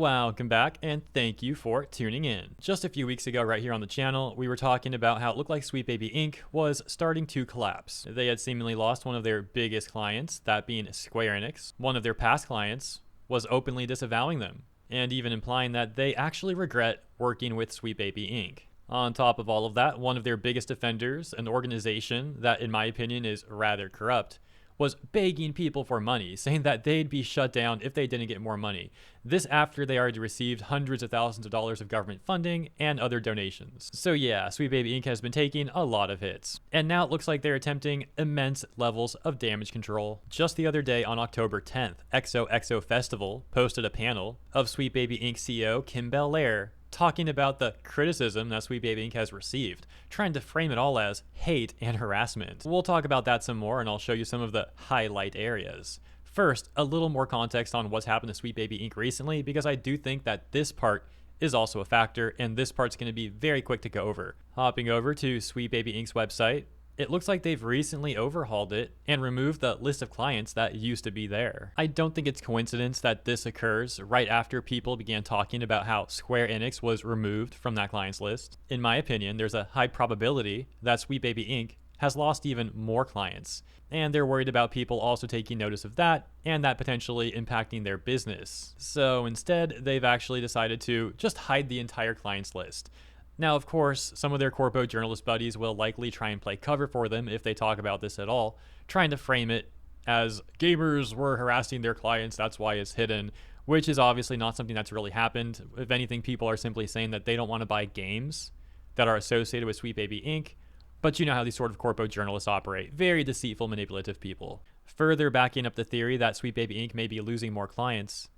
Welcome back, and thank you for tuning in. Just a few weeks ago right here on the channel, we were talking about how it looked like Sweet Baby Inc. was starting to collapse. They had seemingly lost one of their biggest clients, that being Square Enix. One of their past clients was openly disavowing them, and even implying that they actually regret working with Sweet Baby Inc. On top of all of that, one of their biggest offenders, an organization that in my opinion is rather corrupt, was begging people for money, saying that they'd be shut down if they didn't get more money. This after they already received hundreds of thousands of dollars of government funding and other donations. So yeah, Sweet Baby Inc. has been taking a lot of hits. And now it looks like they're attempting immense levels of damage control. Just the other day on October 10th, XOXO Festival posted a panel of Sweet Baby Inc. CEO Kim Belair talking about the criticism that Sweet Baby Inc. has received, trying to frame it all as hate and harassment. We'll talk about that some more, and I'll show you some of the highlight areas. First, a little more context on what's happened to Sweet Baby Inc. recently, because I do think that this part is also a factor, and this part's going to be very quick to go over. Hopping over to Sweet Baby Inc.'s website, it looks like they've recently overhauled it and removed the list of clients that used to be there. I don't think it's coincidence that this occurs right after people began talking about how Square Enix was removed from that clients list. In my opinion, there's a high probability that Sweet Baby Inc. has lost even more clients, and they're worried about people also taking notice of that and that potentially impacting their business. So instead, they've actually decided to just hide the entire clients list. Now, of course, some of their corpo journalist buddies will likely try and play cover for them if they talk about this at all, trying to frame it as gamers were harassing their clients, that's why it's hidden, which is obviously not something that's really happened. If anything, people are simply saying that they don't want to buy games that are associated with Sweet Baby Inc., but you know how these sort of corpo journalists operate. Very deceitful, manipulative people. Further backing up the theory that Sweet Baby Inc. may be losing more clients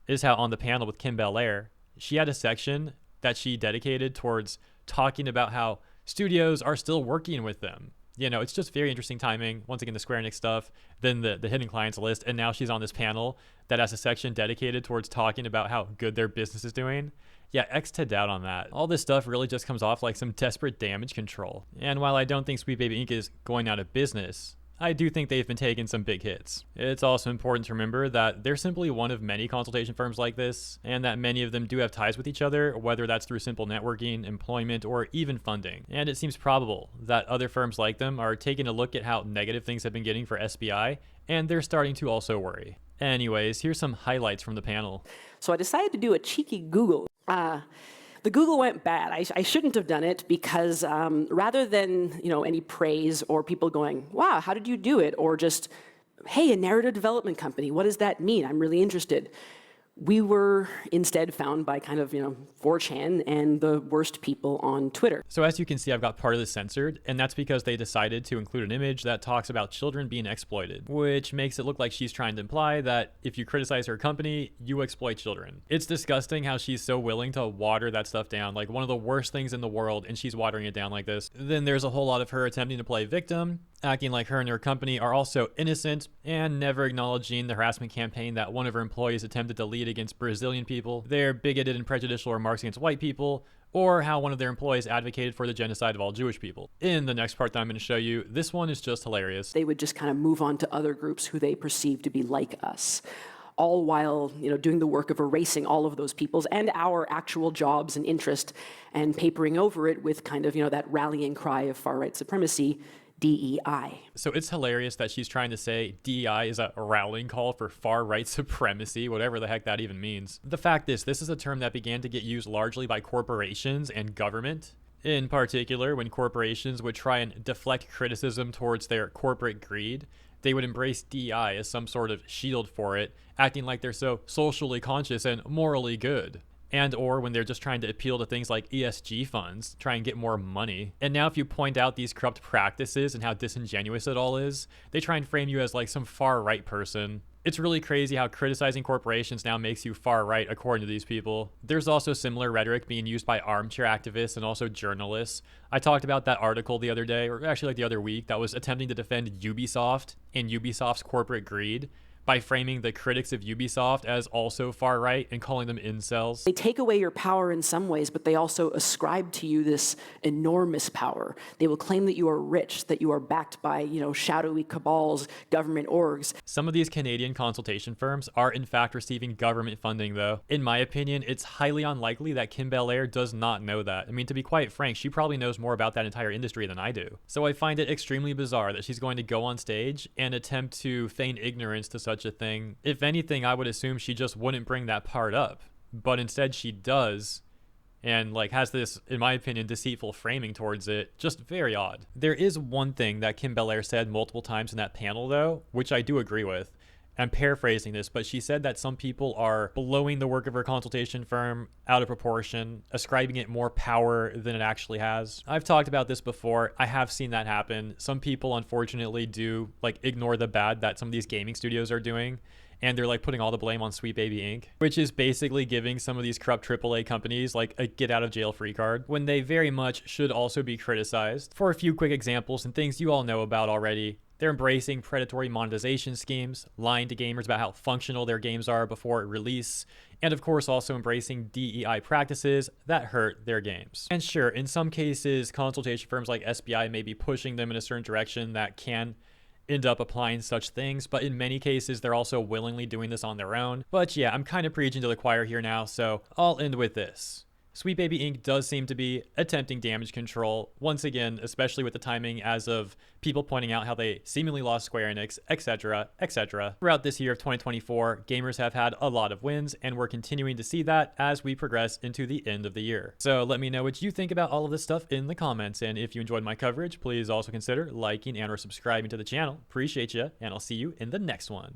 is how on the panel with Kim Belair, she had a section that she dedicated towards talking about how studios are still working with them. You know, it's just very interesting timing. Once again, the Square Enix stuff, then the hidden clients list, and now she's on this panel that has a section dedicated towards talking about how good their business is doing. Yeah, X to doubt on that. All this stuff really just comes off like some desperate damage control. And while I don't think Sweet Baby Inc. is going out of business, I do think they've been taking some big hits. It's also important to remember that they're simply one of many consultation firms like this, and that many of them do have ties with each other, whether that's through simple networking, employment, or even funding. And it seems probable that other firms like them are taking a look at how negative things have been getting for SBI, and they're starting to also worry. Anyways, here's some highlights from the panel. So I decided to do a cheeky Google. The Google went bad. I shouldn't have done it because rather than any praise or people going, wow, how did you do it? Or just, hey, a narrative development company, what does that mean? I'm really interested. We were instead found by kind of 4chan and the worst people on Twitter. So as you can see, I've got part of this censored, and that's because they decided to include an image that talks about children being exploited, which makes it look like she's trying to imply that if you criticize her company, you exploit children. It's disgusting how she's so willing to water that stuff down, like one of the worst things in the world, and she's watering it down like this. Then there's a whole lot of her attempting to play victim, acting like her and her company are also innocent, and never acknowledging the harassment campaign that one of her employees attempted to lead against Brazilian people, their bigoted and prejudicial remarks against white people, or how one of their employees advocated for the genocide of all Jewish people. In the next part that I'm going to show you, this one is just hilarious. They would just kind of move on to other groups who they perceive to be like us, all while doing the work of erasing all of those people's and our actual jobs and interest and papering over it with kind of that rallying cry of far-right supremacy, DEI. So it's hilarious that she's trying to say DEI is a rallying call for far-right supremacy, whatever the heck that even means. The fact is, this is a term that began to get used largely by corporations and government. In particular, when corporations would try and deflect criticism towards their corporate greed, they would embrace DEI as some sort of shield for it, acting like they're so socially conscious and morally good. And or when they're just trying to appeal to things like ESG funds, try and get more money. And now if you point out these corrupt practices and how disingenuous it all is, they try and frame you as like some far right person. It's really crazy how criticizing corporations now makes you far right according to these people. There's also similar rhetoric being used by armchair activists and also journalists. I talked about that article the other day, or actually like the other week, that was attempting to defend Ubisoft and Ubisoft's corporate greed by framing the critics of Ubisoft as also far right and calling them incels. They take away your power in some ways, but they also ascribe to you this enormous power. They will claim that you are rich, that you are backed by, shadowy cabals, government orgs. Some of these Canadian consultation firms are in fact receiving government funding though. In my opinion, it's highly unlikely that Kim Belair does not know that. I mean, to be quite frank, she probably knows more about that entire industry than I do. So I find it extremely bizarre that she's going to go on stage and attempt to feign ignorance to such a thing. If anything, I would assume she just wouldn't bring that part up, but instead she does, and has this, in my opinion, deceitful framing towards it. Just very odd. There is one thing that Kim Belair said multiple times in that panel though, which I do agree with. I'm paraphrasing this, but she said that some people are blowing the work of her consultation firm out of proportion, ascribing it more power than it actually has. I've talked about this before. I have seen that happen. Some people unfortunately do ignore the bad that some of these gaming studios are doing, and they're putting all the blame on Sweet Baby Inc., which is basically giving some of these corrupt AAA companies a get out of jail free card, when they very much should also be criticized. For a few quick examples and things you all know about already, they're embracing predatory monetization schemes, lying to gamers about how functional their games are before release, and of course also embracing DEI practices that hurt their games. And sure, in some cases, consultation firms like SBI may be pushing them in a certain direction that can end up applying such things, but in many cases, they're also willingly doing this on their own. But yeah, I'm kind of preaching to the choir here now, so I'll end with this. Sweet Baby Inc. does seem to be attempting damage control, once again, especially with the timing as of people pointing out how they seemingly lost Square Enix, etc., etc. Throughout this year of 2024, gamers have had a lot of wins, and we're continuing to see that as we progress into the end of the year. So let me know what you think about all of this stuff in the comments, and if you enjoyed my coverage, please also consider liking and or subscribing to the channel. Appreciate you, and I'll see you in the next one.